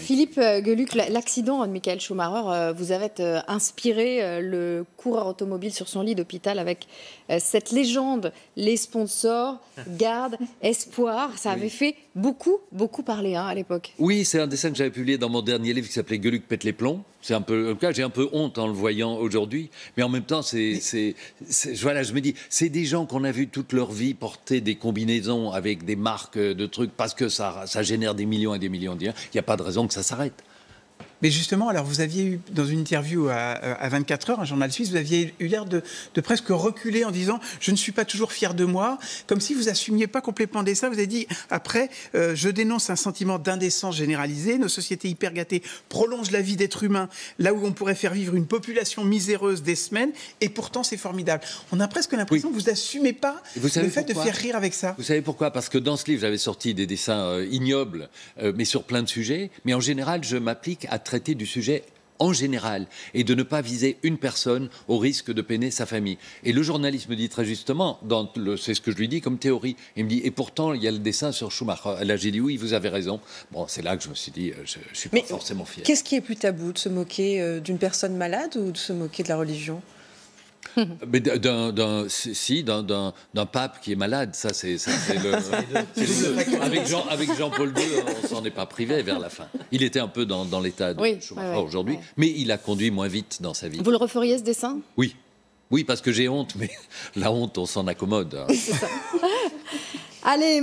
Philippe Geluck, l'accident de Michael Schumacher, vous avez inspiré le coureur automobile sur son lit d'hôpital avec cette légende, les sponsors, garde, espoir. Ça avait fait beaucoup parler à l'époque. Oui, c'est un dessin que j'avais publié dans mon dernier livre qui s'appelait Geluck pète les plombs. C'est un peu le cas, j'ai un peu honte en le voyant aujourd'hui, mais en même temps, voilà, je me dis, c'est des gens qu'on a vu toute leur vie porter des combinaisons avec des marques de trucs parce que ça génère des millions et des millions de liens. Il n'y a pas de raison que ça s'arrête. Mais justement, alors vous aviez eu, dans une interview à 24 heures, un journal suisse, vous aviez eu l'air de presque reculer en disant « je ne suis pas toujours fier de moi », comme si vous assumiez pas complètement des ça. Vous avez dit après « je dénonce un sentiment d'indécence généralisée, nos sociétés hyper gâtées prolongent la vie d'êtres humains là où on pourrait faire vivre une population miséreuse des semaines, et pourtant c'est formidable ». On a presque l'impression que vous n'assumez pas le fait de faire rire avec ça. Vous savez pourquoi? Parce que dans ce livre, j'avais sorti des dessins ignobles, mais sur plein de sujets, mais en général, je m'applique à traiter du sujet en général et de ne pas viser une personne au risque de peiner sa famille. Et le journaliste me dit très justement, c'est ce que je lui dis comme théorie, il me dit, et pourtant il y a le dessin sur Schumacher. Là j'ai dit oui, vous avez raison. Bon, c'est là que je me suis dit, je ne suis pas forcément fier. Qu'est-ce qui est plus tabou, de se moquer d'une personne malade ou de se moquer de la religion? Mais d'un pape qui est malade, ça c'est avec Jean-Paul II, on s'en est pas privé vers la fin. Il était un peu dans l'état de Schumacher aujourd'hui, mais il a conduit moins vite dans sa vie. Vous le referiez ce dessin? Oui, parce que j'ai honte, mais la honte, on s'en accommode. C'est ça. Allez.